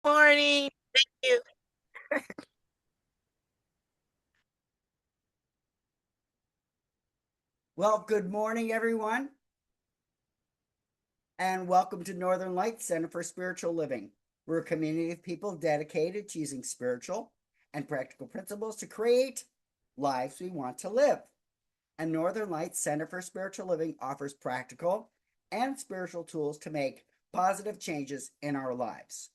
Morning. Thank you. Well, good morning, everyone, and welcome to Northern Lights Center for Spiritual Living. We're a community of people dedicated to using spiritual and practical principles to create lives we want to live. And Northern Lights Center for Spiritual Living offers practical and spiritual tools to make positive changes in our lives.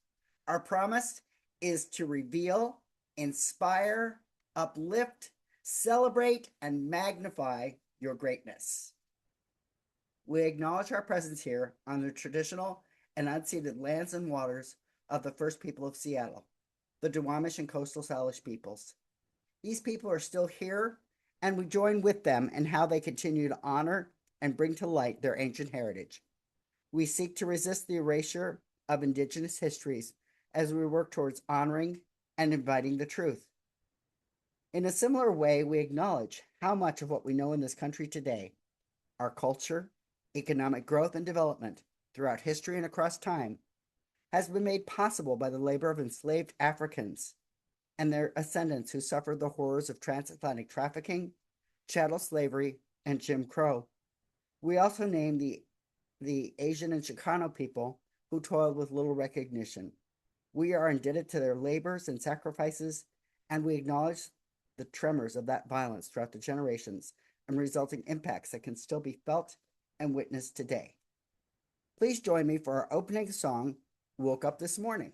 Our promise is to reveal, inspire, uplift, celebrate, and magnify your greatness. We acknowledge our presence here on the traditional and unceded lands and waters of the first people of Seattle, the Duwamish and Coastal Salish peoples. These people are still here, and we join with them in how they continue to honor and bring to light their ancient heritage. We seek to resist the erasure of Indigenous histories as we work towards honoring and inviting the truth. In a similar way, we acknowledge how much of what we know in this country today, our culture, economic growth, and development throughout history and across time, has been made possible by the labor of enslaved Africans and their ascendants who suffered the horrors of transatlantic trafficking, chattel slavery, and Jim Crow. We also name the Asian and Chicano people who toiled with little recognition. We are indebted to their labors and sacrifices, and we acknowledge the tremors of that violence throughout the generations and resulting impacts that can still be felt and witnessed today. Please join me for our opening song, Woke Up This Morning.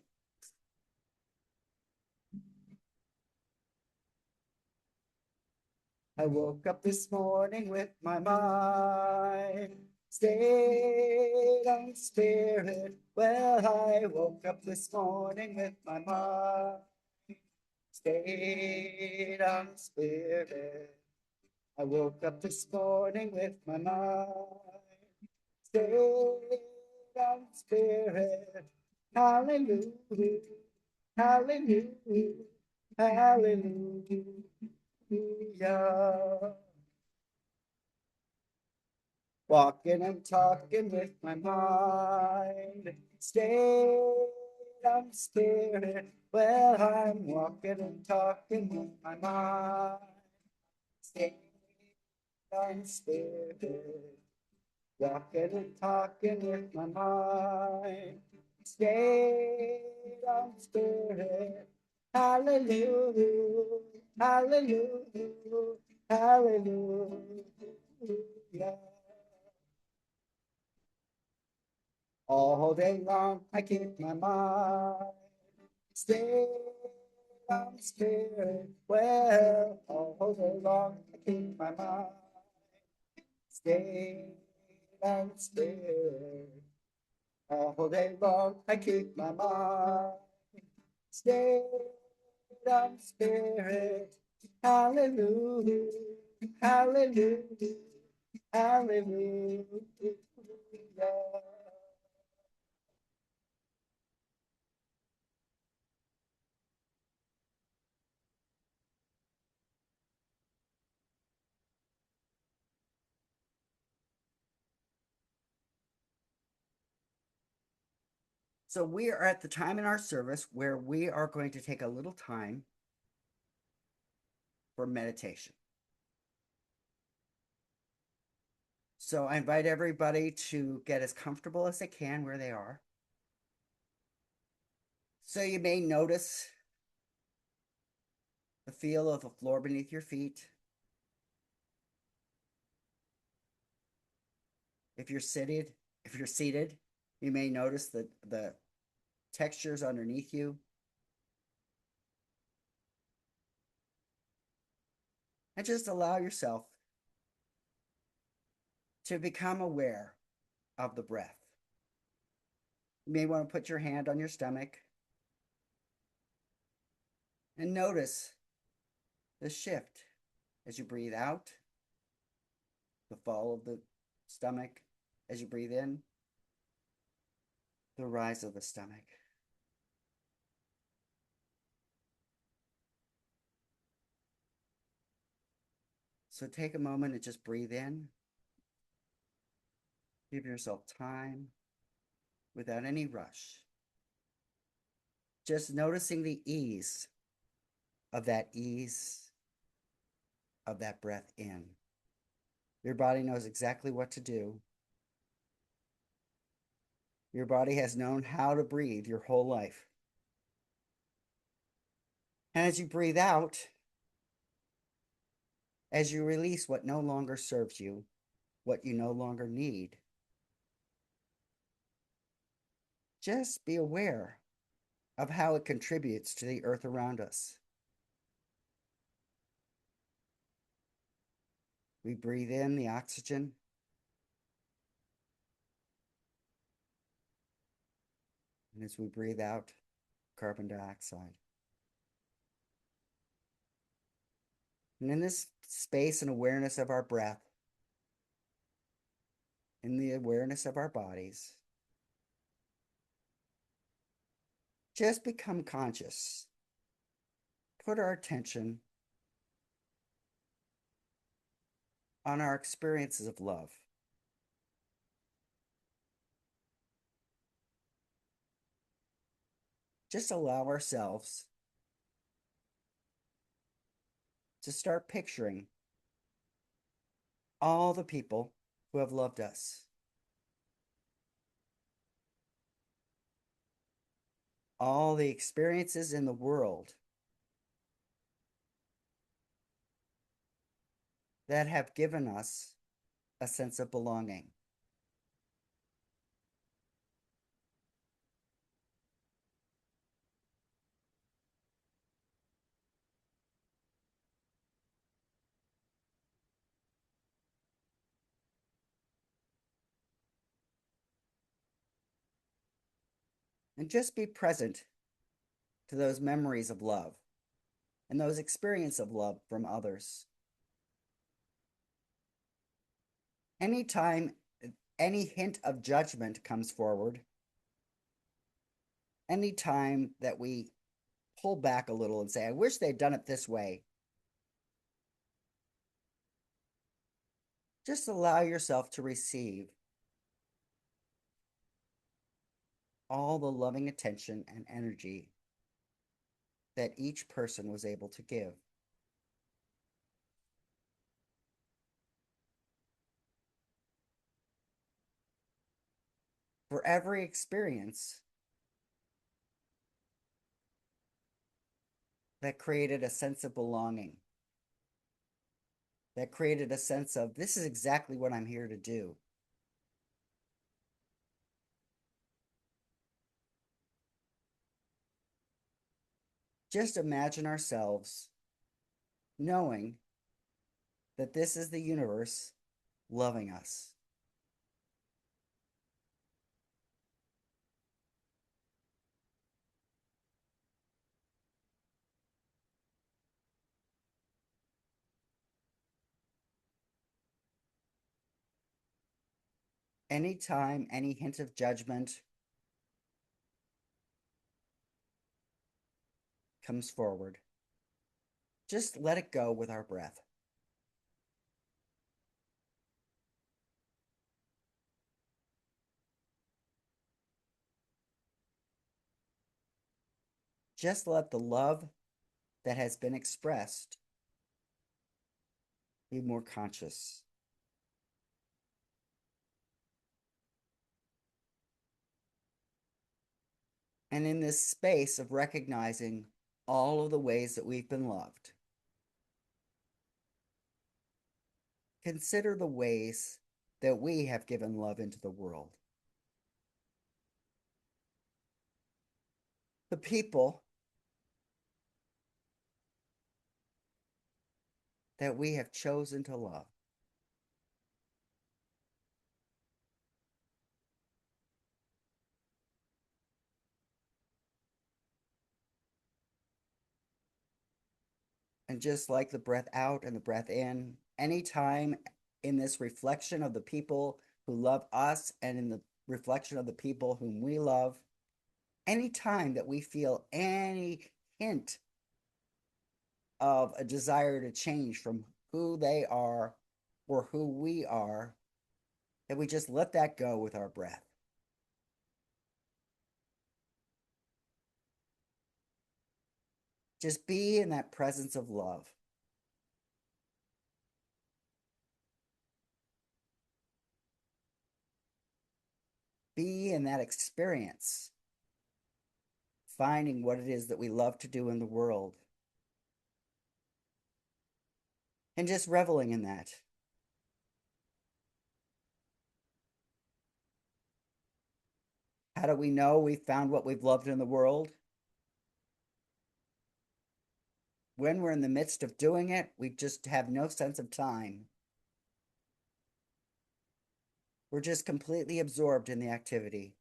I woke up this morning with my mind stayed on spirit. Well, I woke up this morning with my mind stayed on spirit. I woke up this morning with my mind stayed on spirit. Hallelujah, hallelujah, hallelujah. Walking and talking with my mind. Stay, I'm spirit. Well, I'm walking and talking with my mind. Stay, I'm spirit. Walking and talking with my mind. Stay, I'm spirit. Hallelujah, hallelujah, hallelujah. All day long, I keep my mind stayed on spirit. Well, all day long, I keep my mind stayed on spirit. All day long, I keep my mind stayed on spirit. Hallelujah, hallelujah, hallelujah. So we are at the time in our service where we are going to take a little time for meditation. So I invite everybody to get as comfortable as they can where they are. So you may notice the feel of the floor beneath your feet. If you're seated, you may notice the textures underneath you. And just allow yourself to become aware of the breath. You may want to put your hand on your stomach and notice the shift as you breathe out, the fall of the stomach as you breathe in, the rise of the stomach. So take a moment and just breathe in. Give yourself time without any rush. just noticing the ease of that breath in. Your body knows exactly what to do. Your body has known how to breathe your whole life. And as you breathe out, as you release what no longer serves you, what you no longer need, just be aware of how it contributes to the earth around us. We breathe in the oxygen, and as we breathe out, carbon dioxide. And in this space and awareness of our breath, in the awareness of our bodies, just become conscious. Put our attention on our experiences of love. Just allow ourselves to start picturing all the people who have loved us, all the experiences in the world that have given us a sense of belonging. And just be present to those memories of love and those experiences of love from others. Anytime any hint of judgment comes forward, anytime that we pull back a little and say, I wish they'd done it this way, just allow yourself to receive all the loving attention and energy that each person was able to give. For every experience that created a sense of belonging, that created a sense of, this is exactly what I'm here to do. Just imagine ourselves knowing that this is the universe loving us. Anytime any hint of judgment comes forward, just let it go with our breath. Just let the love that has been expressed be more conscious. And in this space of recognizing all of the ways that we've been loved, consider the ways that we have given love into the world. The people that we have chosen to love. And just like the breath out and the breath in, anytime in this reflection of the people who love us and in the reflection of the people whom we love, anytime that we feel any hint of a desire to change from who they are or who we are, that we just let that go with our breath. Just be in that presence of love. Be in that experience, finding what it is that we love to do in the world, and just reveling in that. How do we know we've found what we've loved in the world? When we're in the midst of doing it, we just have no sense of time. We're just completely absorbed in the activity.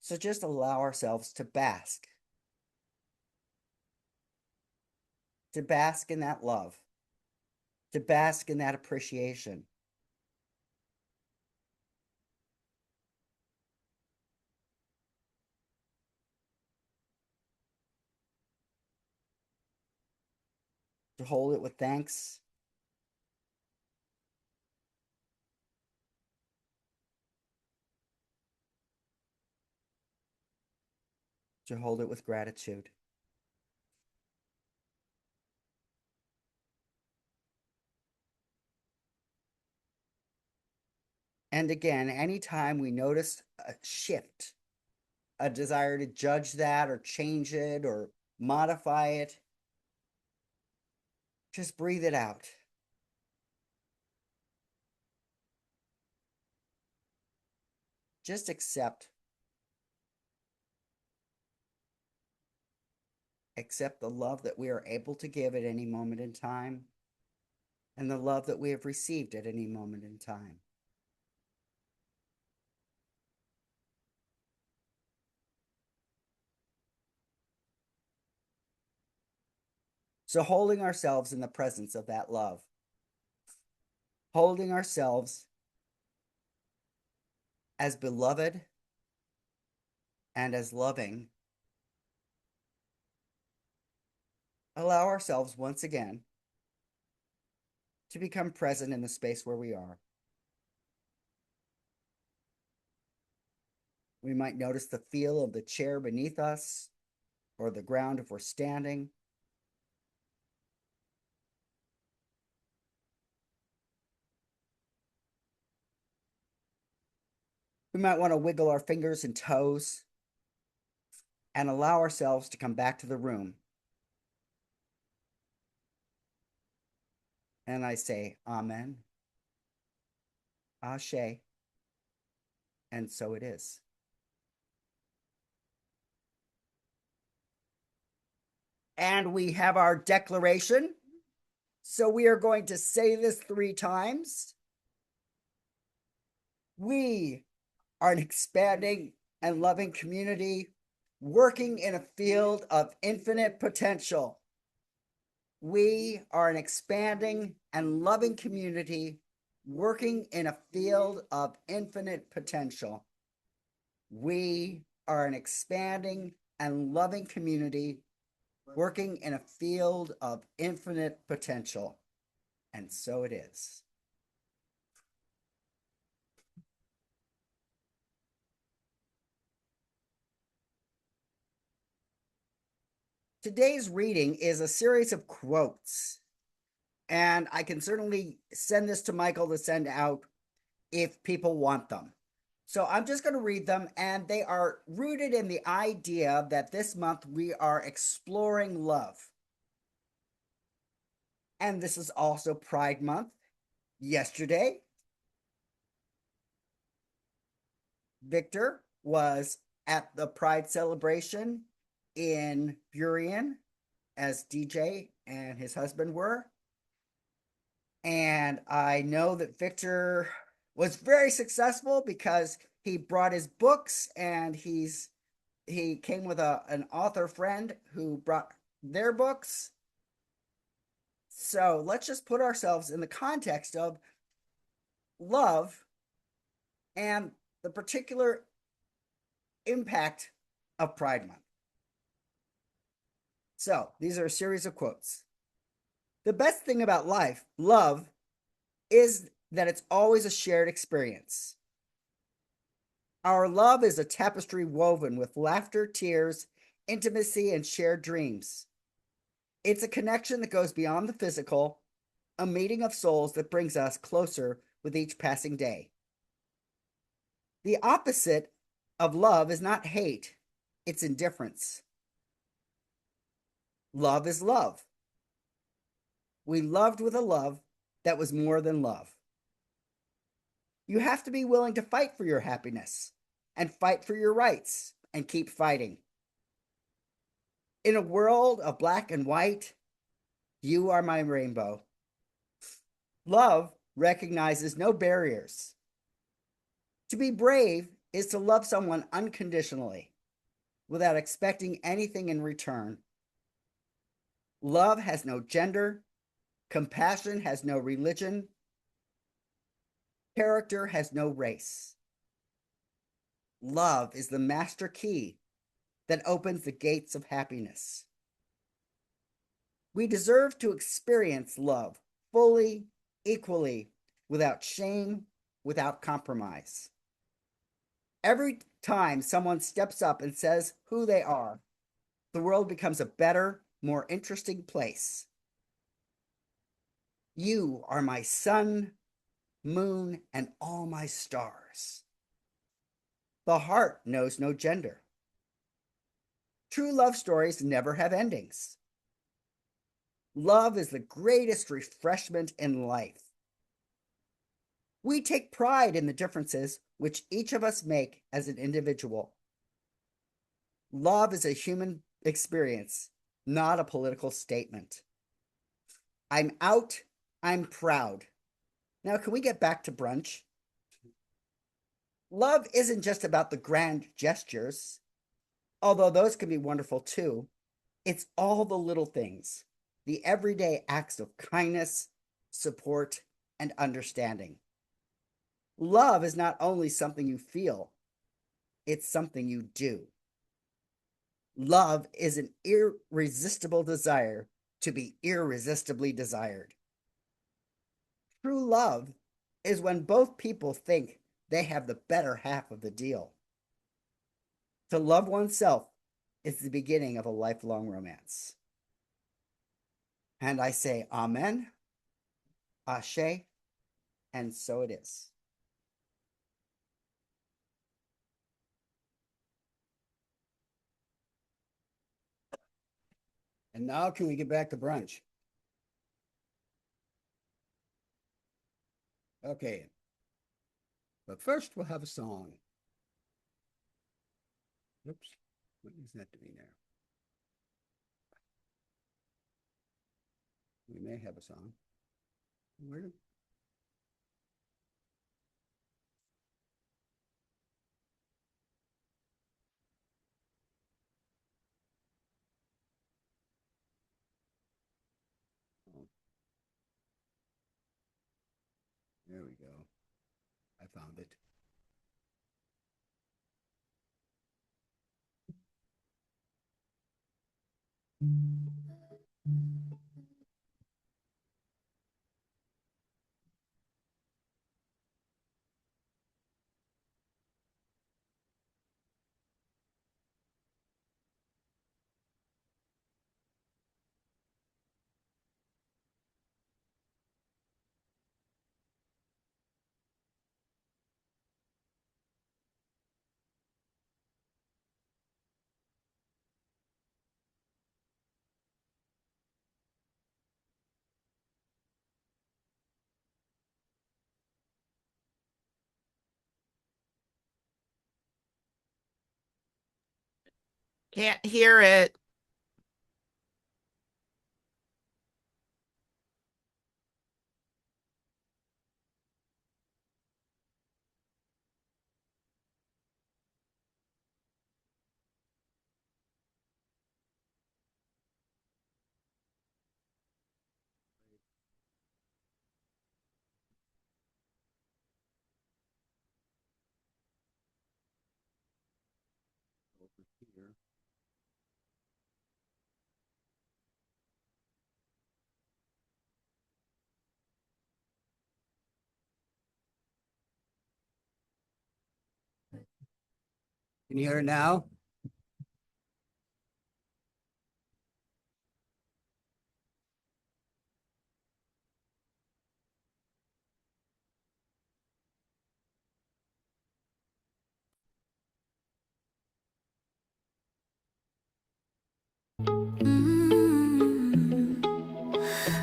So just allow ourselves to bask in that love, to bask in that appreciation. To hold it with thanks, to hold it with gratitude. And again, anytime we notice a shift, a desire to judge that or change it or modify it, just breathe it out. Just accept the love that we are able to give at any moment in time and the love that we have received at any moment in time. So holding ourselves in the presence of that love, holding ourselves as beloved and as loving, allow ourselves once again to become present in the space where we are. We might notice the feel of the chair beneath us or the ground if we're standing. We might want to wiggle our fingers and toes and allow ourselves to come back to the room. And I say, Amen, Ashe, and so it is. And we have our declaration. So we are going to say this 3 times. We are an expanding and loving community working in a field of infinite potential. We are an expanding and loving community working in a field of infinite potential. We are an expanding and loving community working in a field of infinite potential. And so it is. Today's reading is a series of quotes, and I can certainly send this to Mykal to send out if people want them. So I'm just going to read them, and they are rooted in the idea that this month we are exploring love. And this is also Pride Month. Yesterday, Victor was at the Pride celebration in Burien as DJ and his husband were. And I know that Victor was very successful because he brought his books and he came with an author friend who brought their books. So let's just put ourselves in the context of love and the particular impact of Pride Month. So these are a series of quotes. The best thing about life, love, is that it's always a shared experience. Our love is a tapestry woven with laughter, tears, intimacy, and shared dreams. It's a connection that goes beyond the physical, a meeting of souls that brings us closer with each passing day. The opposite of love is not hate, it's indifference. Love is love. We loved with a love that was more than love. You have to be willing to fight for your happiness and fight for your rights and keep fighting. In a world of black and white, you are my rainbow. Love recognizes no barriers. To be brave is to love someone unconditionally without expecting anything in return. Love has no gender, compassion has no religion, character has no race. Love is the master key that opens the gates of happiness. We deserve to experience love fully, equally, without shame, without compromise. Every time someone steps up and says who they are, the world becomes a better, more interesting place. You are my sun, moon, and all my stars. The heart knows no gender. True love stories never have endings. Love is the greatest refreshment in life. We take pride in the differences which each of us make as an individual. Love is a human experience, not a political statement. I'm out, I'm proud. Now, can we get back to brunch? Love isn't just about the grand gestures, although those can be wonderful too. It's all the little things, the everyday acts of kindness, support, and understanding. Love is not only something you feel, it's something you do. Love is an irresistible desire to be irresistibly desired. True love is when both people think they have the better half of the deal. To love oneself is the beginning of a lifelong romance. And I say amen, ashe, and so it is. And now can we get back to brunch? Okay. But first we'll have a song. Oops. What is that doing there? We may have a song. Where did... Oh, there we go. I found it. Can't hear it. Over here. Can you hear it now?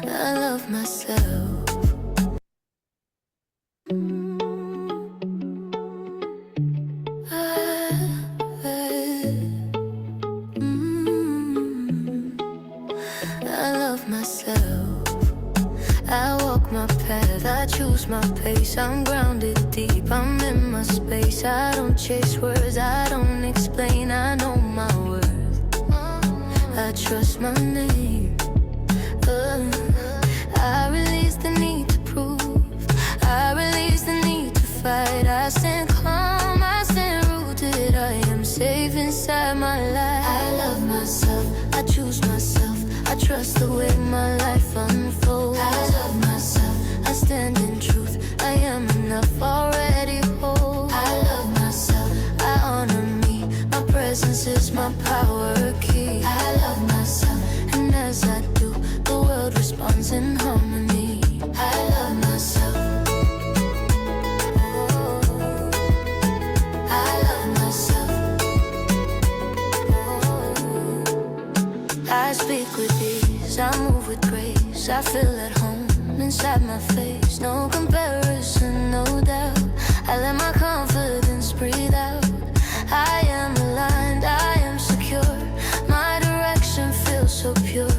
I love myself. I love myself. I walk my path, I choose my pace. I'm grounded deep, I'm in my space. I don't chase words, I don't explain. I know my worth, I trust my name. I release the need to prove, I release the need to fight. I stand calm, I stand rooted. I am safe inside my life. I love myself, I choose myself. I trust the way my life unfolds. I love myself, I stand in truth. I am enough, already whole. I love myself, I honor me. My presence is my power key. I love myself, and as I do, the world responds in harmony. I love myself. Oh, I love myself. Oh, I speak with ease, I move with grace. I feel at home inside my face. No comparison, no doubt. I let my confidence breathe out. I am aligned, I am secure. My direction feels so pure.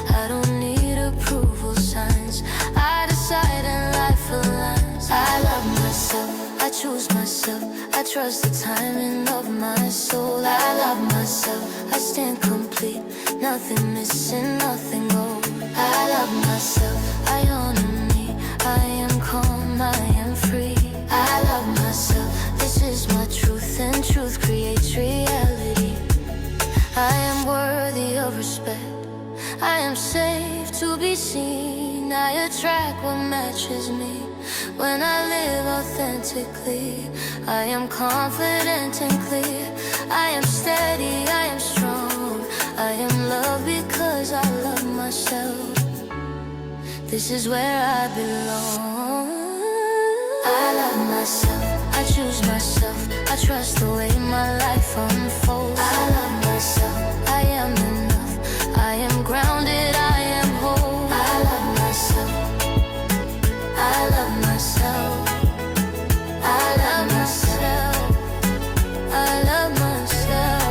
I don't need approval signs. I decide and life aligns. I love myself, I choose myself. I trust the timing of my soul. I love myself, I stand complete. Nothing missing, nothing old. I love myself, I honor me. I am calm, I am free. I love myself, this is my truth, and truth creates reality. I am worthy of respect, I am safe to be seen. I attract what matches me when I live authentically. I am confident and clear. I am steady, I am strong. I am loved because I love myself. This is where I belong. I love myself, I choose myself. I trust the way my life unfolds. I love myself, I am enough. I am grounded, I am whole. I love myself, I love myself. I love myself, I love myself.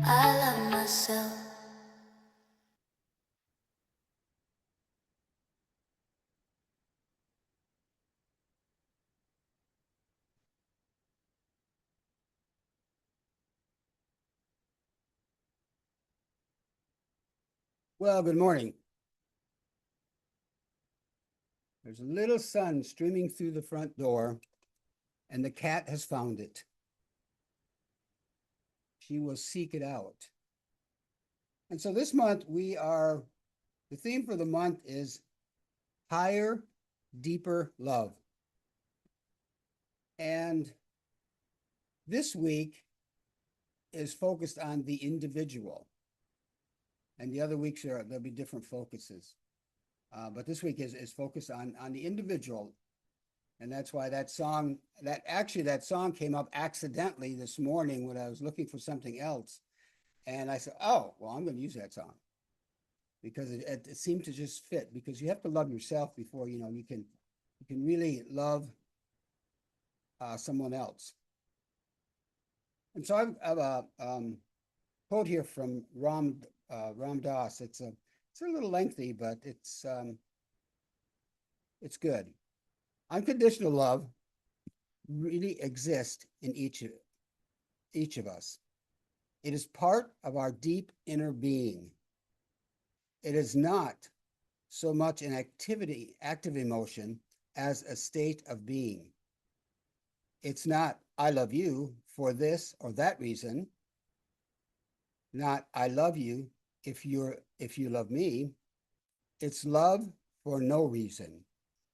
I love myself. Well, good morning. There's a little sun streaming through the front door, and the cat has found it. She will seek it out. And so this month the theme for the month is higher, deeper love. And this week is focused on the individual. And the other weeks there'll be different focuses. But this week is focused on the individual. And that's why that song came up accidentally this morning when I was looking for something else. And I said, oh, well, I'm going to use that song because it seemed to just fit, because you have to love yourself before, you can really love someone else. And so I have a quote here from Ram Dass. It's a little lengthy, but it's good. Unconditional love really exists in each of us. It is part of our deep inner being. It is not so much an active emotion as a state of being. It's not, I love you for this or that reason. Not, I love you if you love me, it's love for no reason,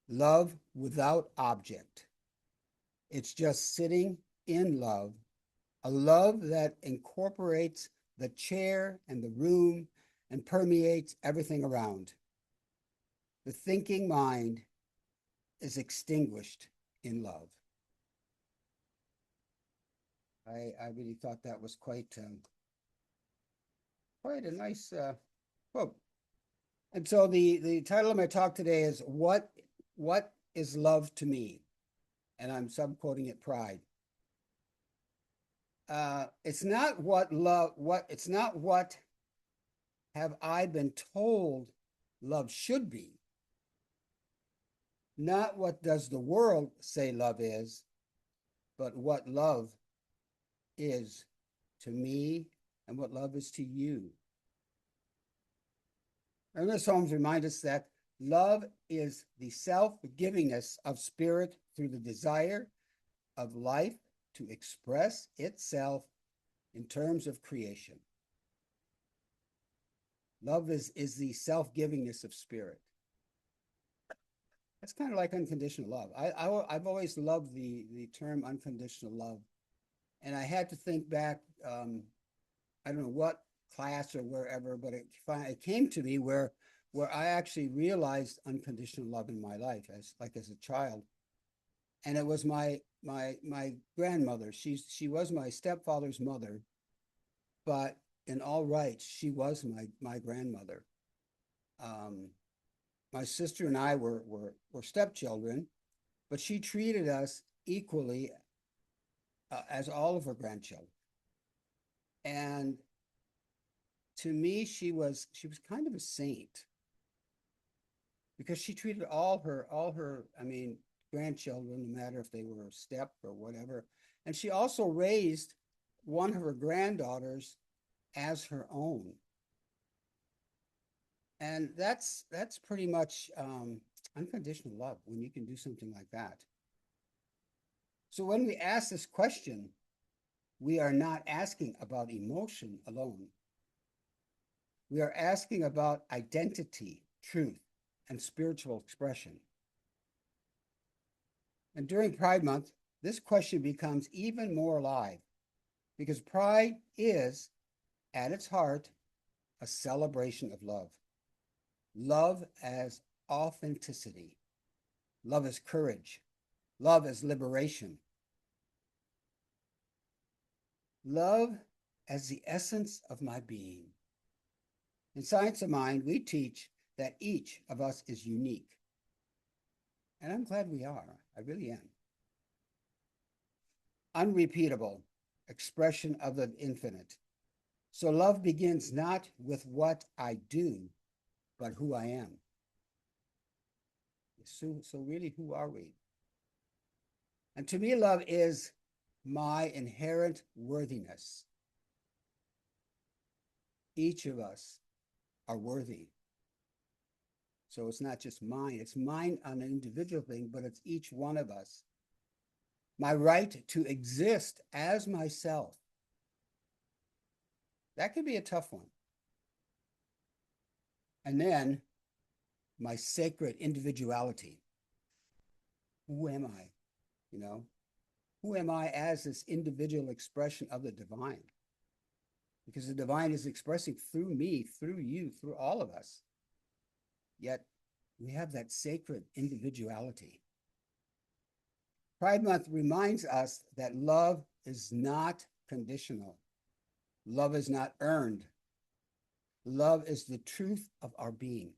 love without object. It's just sitting in love, a love that incorporates the chair and the room and permeates everything around. The thinking mind is extinguished in love. I really thought that was quite a nice quote. And so the title of my talk today is What is Love to Me? And I'm subquoting it, pride. It's not what have I been told love should be. Not what does the world say love is, but what love is to me and what love is to you. Ernest Holmes reminds us that love is the self-givingness of spirit through the desire of life to express itself in terms of creation. Love is the self-givingness of spirit. That's kind of like unconditional love. I've always loved the term unconditional love. And I had to think back, I don't know what class or wherever, but it came to me where I actually realized unconditional love in my life as a child. And it was my grandmother. She was my stepfather's mother, but in all rights, she was my grandmother. My sister and I were stepchildren, but she treated us equally as all of her grandchildren. And to me, she was kind of a saint because she treated all her grandchildren, no matter if they were a step or whatever. And she also raised one of her granddaughters as her own. And that's pretty much unconditional love, when you can do something like that. So when we ask this question, we are not asking about emotion alone. We are asking about identity, truth, and spiritual expression. And during Pride Month, this question becomes even more alive because pride is, at its heart, a celebration of love. Love as authenticity. Love as courage. Love as liberation. Love as the essence of my being. In Science of Mind, we teach that each of us is unique. And I'm glad we are. I really am. Unrepeatable expression of the infinite. So love begins not with what I do, but who I am. So really, who are we? And to me, love is my inherent worthiness. Each of us are worthy. So it's not just mine. It's mine on an individual thing, but it's each one of us. My right to exist as myself. That could be a tough one. And then my sacred individuality. Who am I? You know, who am I as this individual expression of the divine? Because the divine is expressing through me, through you, through all of us. Yet we have that sacred individuality. Pride Month reminds us that love is not conditional. Love is not earned. Love is the truth of our being,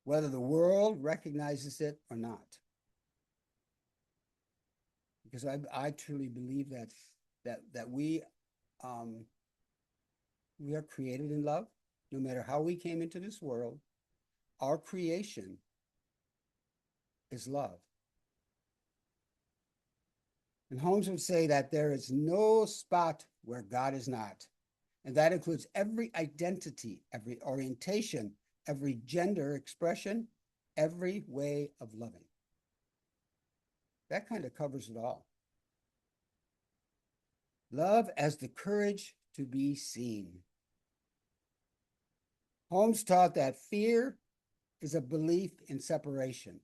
whether the world recognizes it or not. Because I truly believe that we are created in love. No matter how we came into this world, our creation is love. And Holmes would say that there is no spot where God is not. And that includes every identity, every orientation, every gender expression, every way of loving. That kind of covers it all. Love as the courage to be seen. Holmes taught that fear is a belief in separation.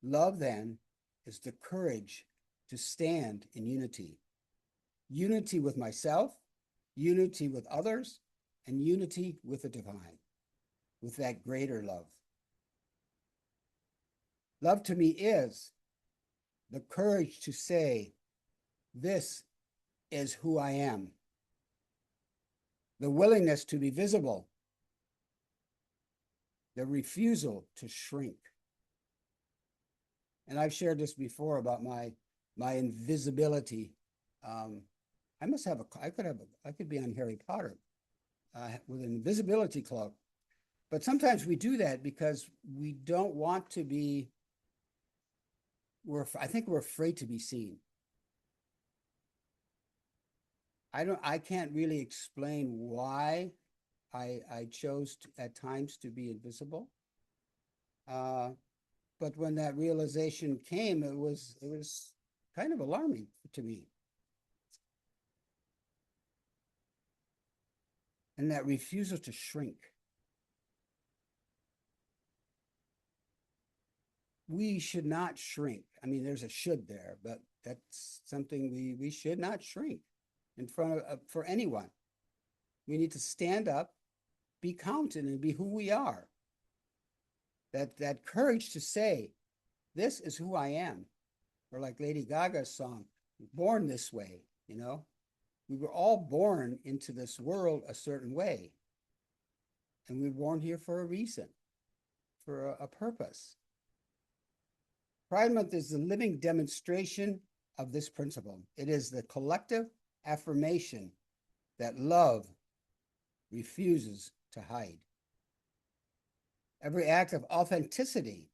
Love, then, is the courage to stand in unity. Unity with myself, unity with others, and unity with the divine, with that greater love. Love to me is the courage to say, this is who I am. The willingness to be visible. The refusal to shrink. And I've shared this before about my invisibility. I could be on Harry Potter with an invisibility cloak. But sometimes we do that because we don't want to be, I think we're afraid to be seen. I can't really explain why I chose at times to be invisible. But when that realization came, it was kind of alarming to me. And that refusal to shrink. We should not shrink. I mean, there's a should there, but that's something we should not shrink in front of for anyone. We need to stand up, be counted, and be who we are. That courage to say, this is who I am. Or like Lady Gaga's song, born this way, you know? We were all born into this world a certain way. And we were born here for a reason, for a purpose. Pride Month is the living demonstration of this principle. It is the collective affirmation that love refuses to hide. Every act of authenticity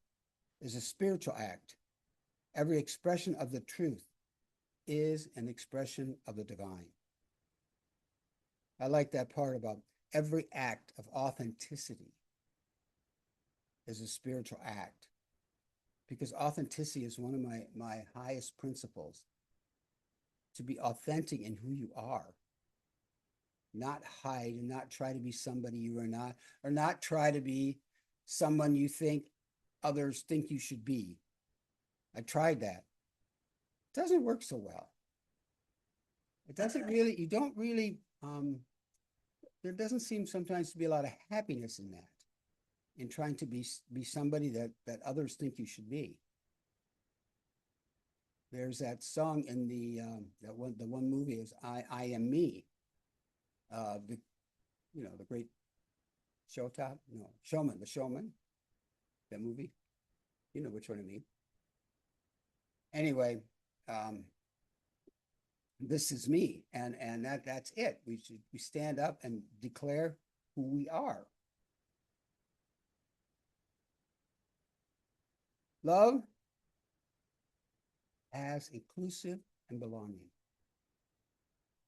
is a spiritual act. Every expression of the truth is an expression of the divine. I like that part about every act of authenticity is a spiritual act, because authenticity is one of my highest principles. To be authentic in who you are, not hide and not try to be somebody you are not, or not try to be someone you think others think you should be. I tried that. It doesn't work so well. It doesn't really, you don't really, there doesn't seem sometimes to be a lot of happiness in that, in trying to be somebody that others think you should be. There's that song in the one movie is I Am Me. The great Showman, The Showman, that movie. You know which one I mean. Anyway, this is me, and that's it. We stand up and declare who we are. Love as inclusive and belonging.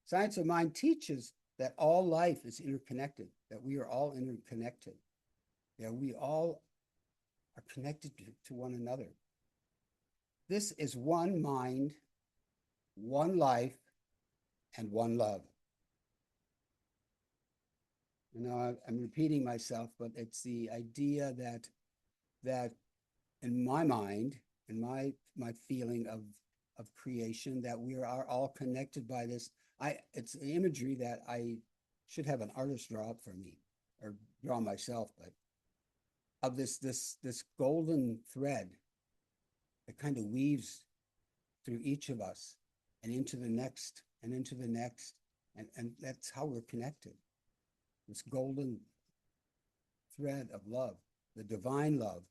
Science of Mind teaches that all life is interconnected, that we are all interconnected, that we all are connected to one another. This is one mind, one life, and one love. You know, I'm repeating myself, but it's the idea that in my mind, in my feeling of creation, that we are all connected by this. It's an imagery that I should have an artist draw up for me, or draw myself, but of this golden thread that kind of weaves through each of us and into the next and into the next, and that's how we're connected. This golden thread of love, the divine love.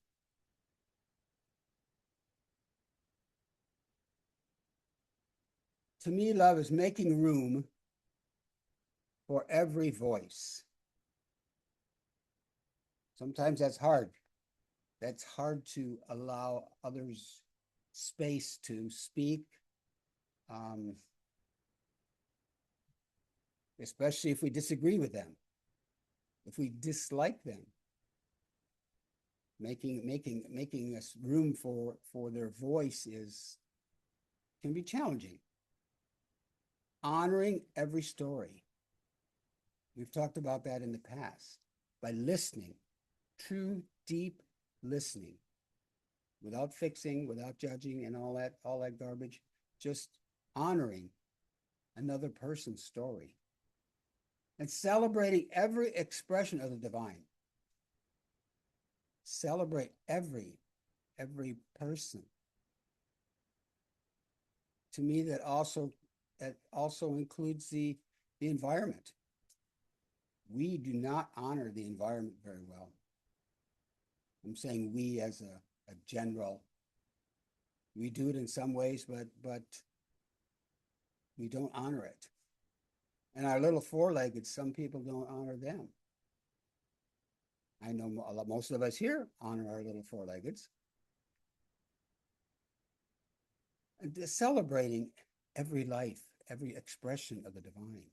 To me, love is making room for every voice. Sometimes that's hard. That's hard to allow others space to speak, especially if we disagree with them, if we dislike them. Making us room for their voice can be challenging. honoring every story. We've talked about that in the past. By listening, true, deep listening, without fixing, without judging and all that garbage, just honoring another person's story and celebrating every expression of the divine. Celebrate every person. To me, that also includes the environment. We do not honor the environment very well. I'm saying we as a general. We do it in some ways, but we don't honor it. And our little four-legged, some people don't honor them. I know most of us here honor our little four-leggeds. And celebrating every life, every expression of the divine.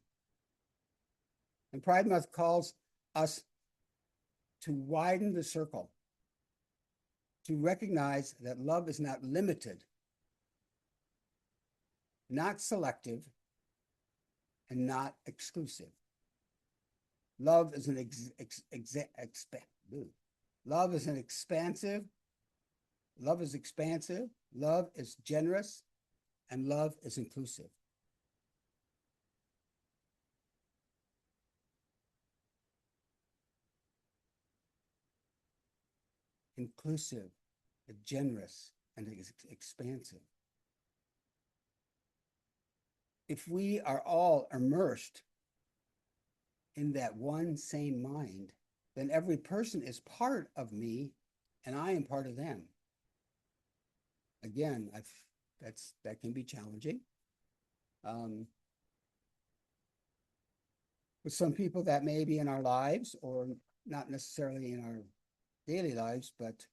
And Pride Month calls us to widen the circle, to recognize that love is not limited, not selective, and not exclusive. Love is expansive, love is expansive, love is generous, and love is inclusive. Inclusive, generous, and expansive. If we are all immersed in that one same mind, then every person is part of me and I am part of them. Again, that can be challenging. With some people that may be in our lives or not necessarily in our daily lives, but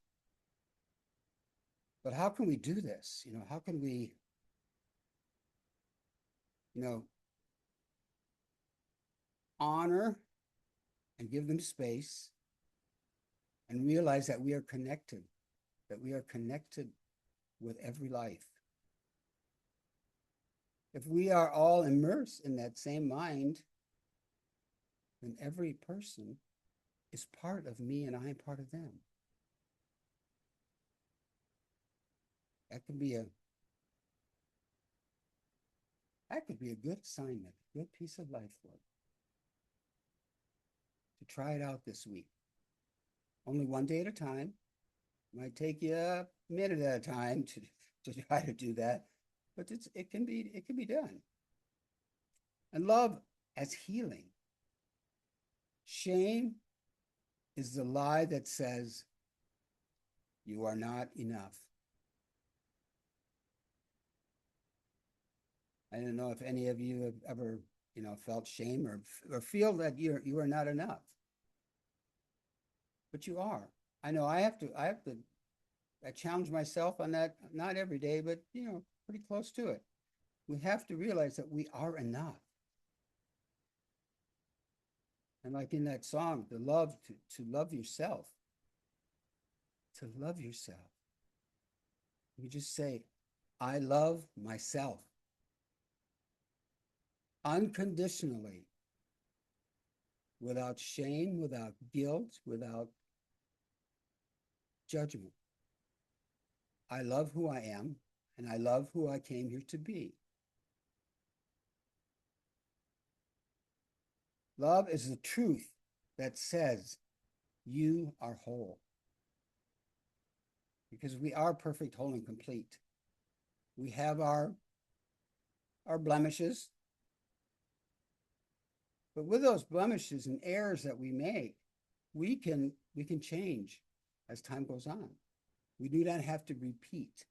how can we do this? How can we, honor and give them space and realize that we are connected with every life. If we are all immersed in that same mind, then every person is part of me and I am part of them. That could be a good assignment, a good piece of life work. To try it out this week. Only one day at a time. Might take you a minute at a time to try to do that, but it can be done. And love as healing. Shame is the lie that says you are not enough. I don't know if any of you have ever, felt shame or feel that you are not enough. But you are. I know I challenge myself on that, not every day, but pretty close to it. We have to realize that we are enough. And like in that song, to love yourself. To love yourself. You just say, I love myself. Unconditionally, without shame, without guilt, without judgment. I love who I am, and I love who I came here to be. Love is the truth that says you are whole. Because we are perfect, whole, and complete. We have our blemishes. But with those blemishes and errors that we make, we can change as time goes on. We do not have to repeat.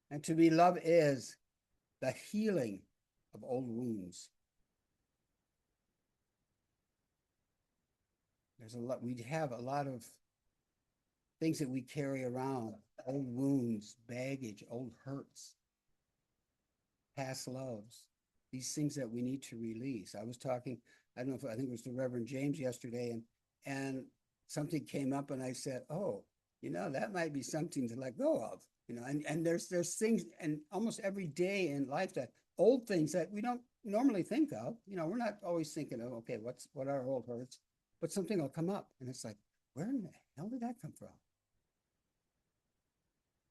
And to be loved is the healing of old wounds. We have a lot of things that we carry around, old wounds, baggage, old hurts, past loves. These things that we need to release. I was talking, I think it was the Reverend James yesterday, and something came up and I said, that might be something to let go of. And there's things and almost every day in life that old things that we don't normally think of. We're not always thinking of, okay, what are old hurts, but something will come up and it's like, where in the hell did that come from?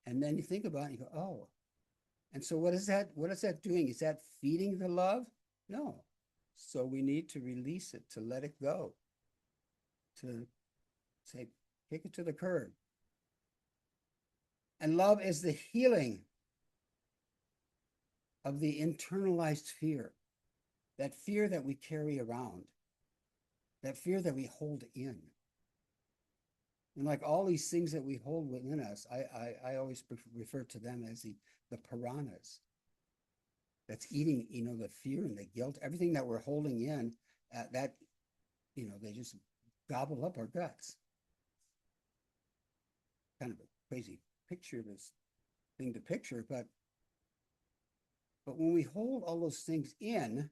And then you think about it and you go, oh. And so what is that doing? Is that feeding the love? No. So we need to release it, to let it go, to say, kick it to the curb. And love is the healing of the internalized fear, that fear that we carry around, that fear that we hold in. And like all these things that we hold within us, I always refer to them as the piranhas that's eating, the fear and the guilt, everything that we're holding in, that, they just gobble up our guts. Kind of a crazy picture, this thing to picture, but when we hold all those things in,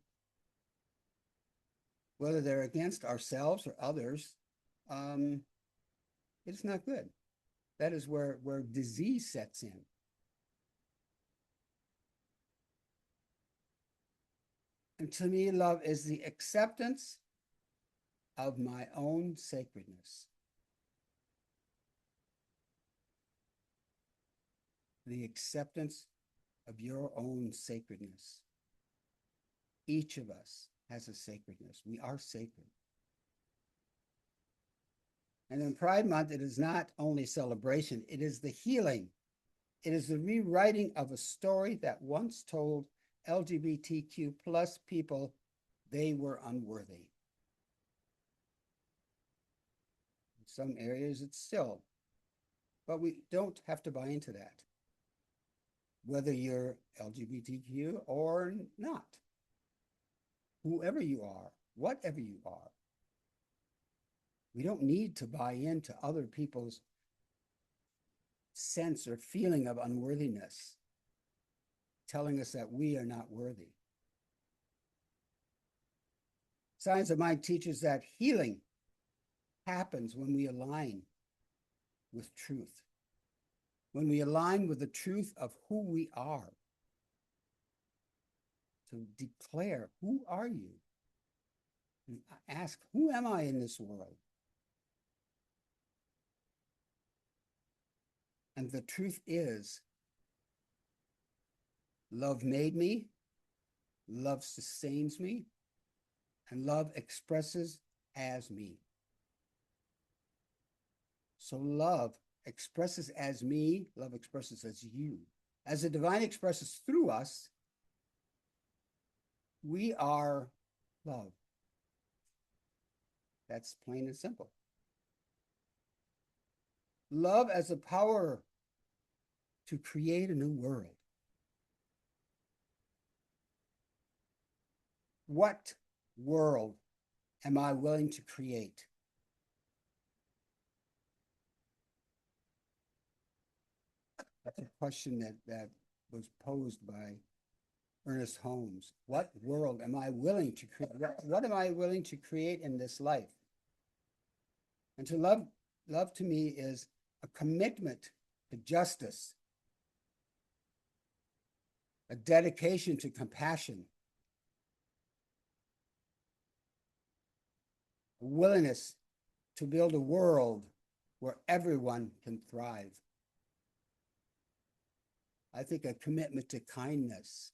whether they're against ourselves or others, it's not good. That is where disease sets in. And to me, love is the acceptance of my own sacredness. The acceptance of your own sacredness. Each of us has a sacredness. We are sacred. And in Pride Month, it is not only celebration, it is the healing. It is the rewriting of a story that once told LGBTQ plus people they were unworthy. In some areas, it's still, but we don't have to buy into that, whether you're LGBTQ or not. Whoever you are, whatever you are, we don't need to buy into other people's sense or feeling of unworthiness, telling us that we are not worthy. Science of Mind teaches that healing happens when we align with truth, when we align with the truth of who we are, to declare, who are you? And ask, who am I in this world? And the truth is, love made me, love sustains me, and love expresses as me. So love expresses as me, love expresses as you. As the divine expresses through us, we are love. That's plain and simple. Love as the power to create a new world. What world am I willing to create? That's a question that was posed by Ernest Holmes. What world am I willing to create? What am I willing to create in this life? And to love to me is a commitment to justice, a dedication to compassion, a willingness to build a world where everyone can thrive. I think a commitment to kindness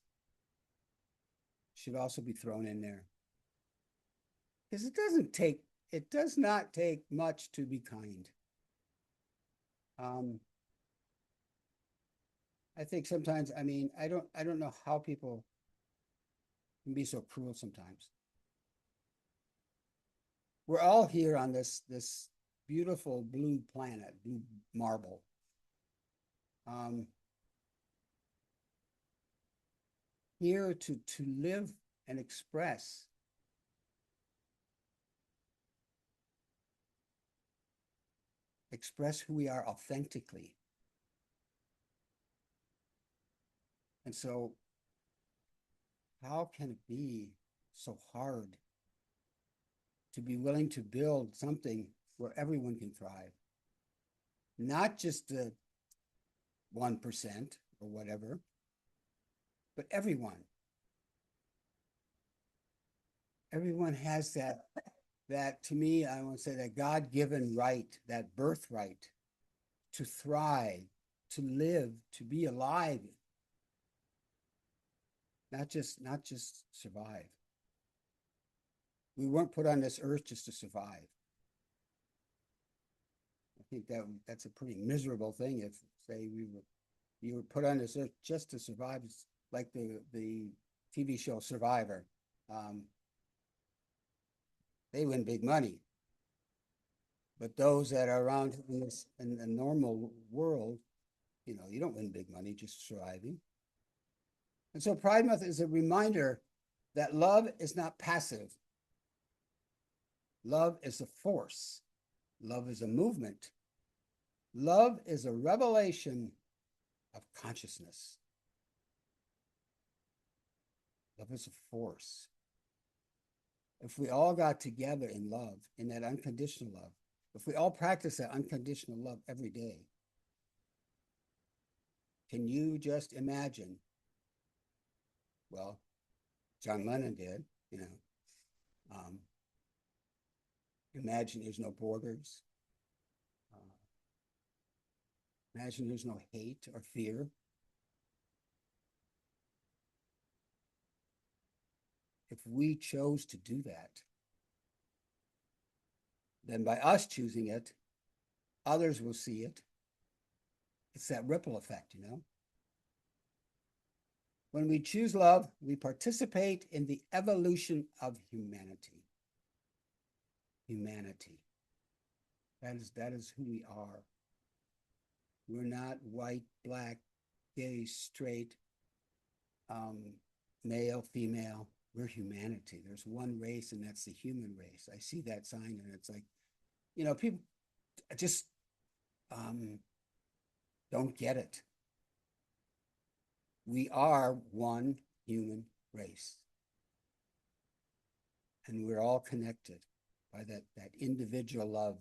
should also be thrown in there. Because it does not take much to be kind. I think sometimes, I don't know how people can be so cruel sometimes. We're all here on this beautiful blue planet, blue marble. Here to live and express who we are authentically. And so how can it be so hard to be willing to build something where everyone can thrive? Not just the 1% or whatever, but everyone has that to me, I want to say that God-given right, that birthright to thrive, to live, to be alive, not just survive. We weren't put on this earth just to survive. I think that's a pretty miserable thing if, say, you were put on this earth just to survive. It's like the TV show Survivor. They win big money, but those that are around in the normal world, you don't win big money just surviving. And so Pride Month is a reminder that love is not passive. Love is a force. Love is a movement. Love is a revelation of consciousness. Love is a force. If we all got together in love, in that unconditional love, if we all practice that unconditional love every day, can you just imagine? Well, John Lennon did, imagine there's no borders. Imagine there's no hate or fear. If we chose to do that, then by us choosing it, others will see it. It's that ripple effect, When we choose love, we participate in the evolution of humanity. Humanity. That is who we are. We're not white, black, gay, straight, male, female. We're humanity. There's one race, and that's the human race. I see that sign, and it's like, people just don't get it. We are one human race. And we're all connected by that individual love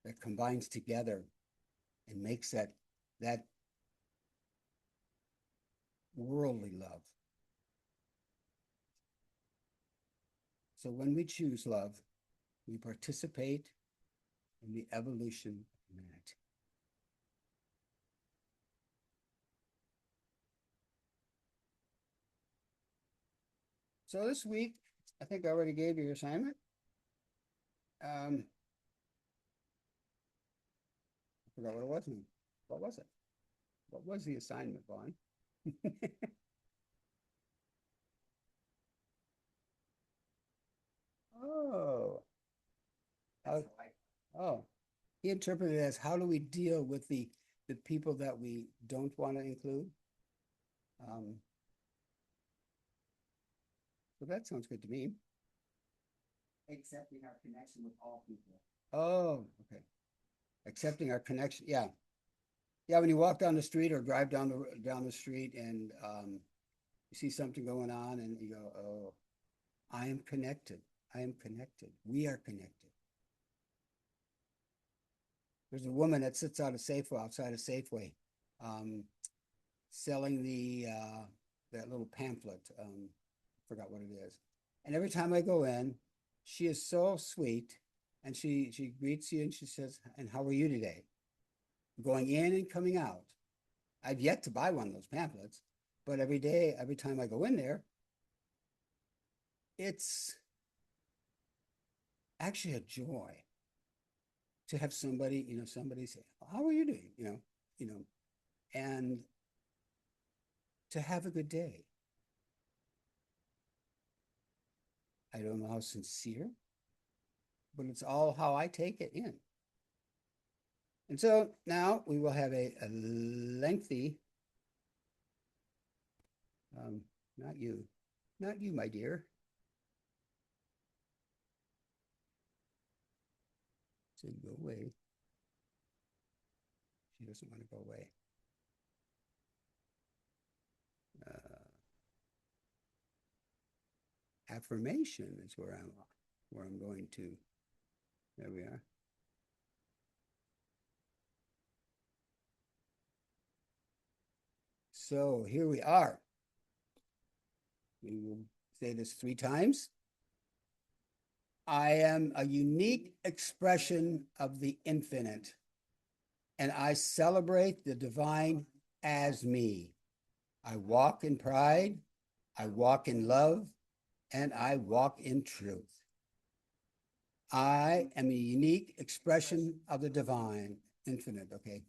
that combines together and makes that worldly love. So when we choose love, we participate in the evolution of humanity. So this week, I think I already gave you your assignment. I forgot what it was. What was it? What was the assignment, Vaughn? Oh. Oh. He interpreted it as, how do we deal with the people that we don't want to include? So that sounds good to me. Accepting our connection with all people. Oh, okay. Accepting our connection. Yeah. Yeah, when you walk down the street or drive down the street and you see something going on and you go, oh, I am connected. I am connected. We are connected. There's a woman that sits outside of Safeway, selling that little pamphlet. Forgot what it is. And every time I go in, she is so sweet, and she greets you and she says, "And how are you today?" Going in and coming out. I've yet to buy one of those pamphlets, but every time I go in there, it's actually a joy to have somebody say, "How are you doing?" And to have a good day. I don't know how sincere, but it's all how I take it in. And so now we will have a lengthy, not you, my dear. So go away. She doesn't want to go away. Affirmation is where I'm going to. There we are. So here we are. We will say this 3 times. I am a unique expression of the infinite, and I celebrate the divine as me. I walk in pride, I walk in love, and I walk in truth. I am a unique expression of the divine, infinite, okay?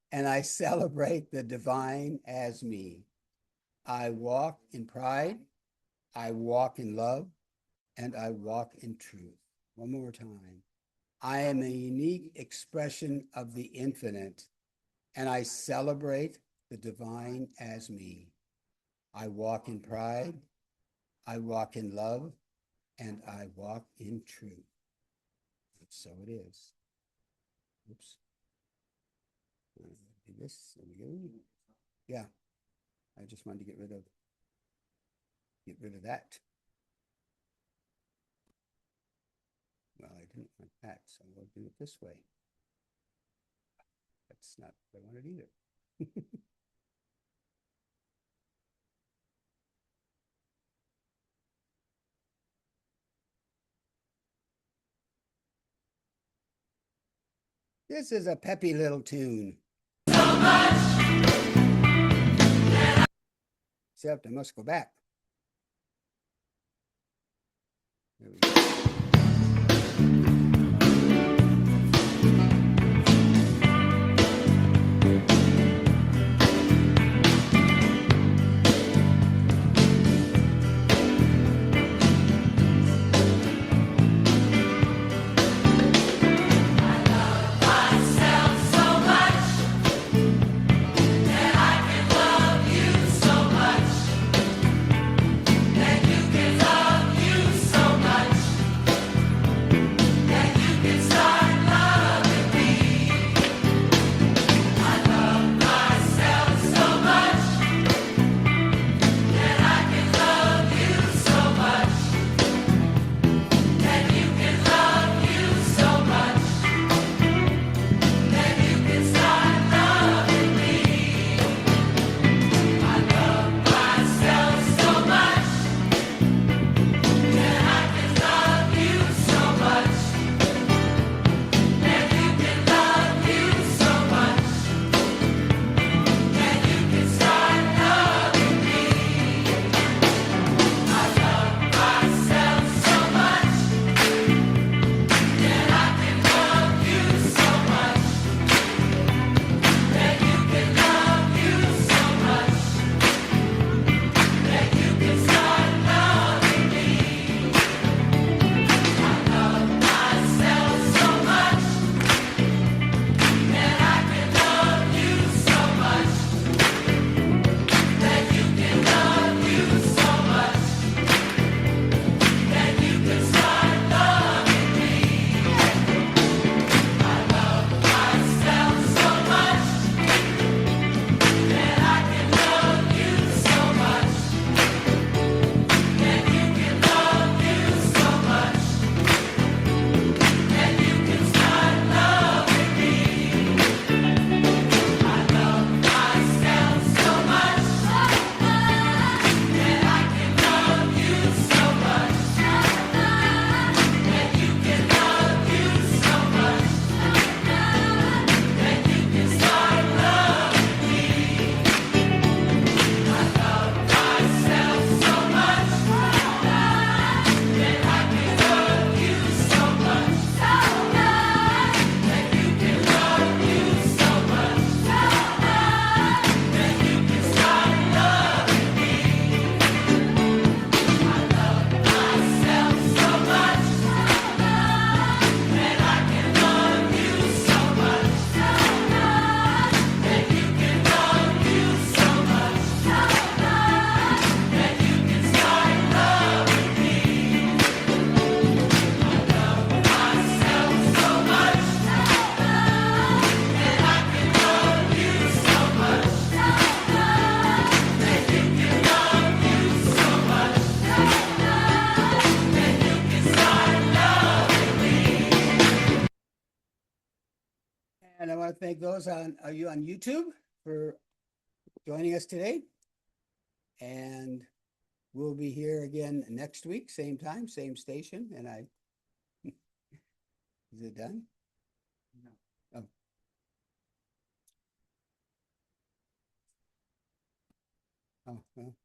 And I celebrate the divine as me. I walk in pride, I walk in love, and I walk in truth. One more time. I am a unique expression of the infinite, and I celebrate the divine as me. I walk in pride, I walk in love, and I walk in truth. So it is. Oops. Do this. There we go. Yeah. I just wanted to get rid of that. Well, I didn't want that, so we'll do it this way. That's not what I wanted either. This is a peppy little tune. Except I must go back. There we go. And I want to thank those on, are you on YouTube for joining us today. And we'll be here again next week, same time, same station. And is it done? No. Oh. Oh, well.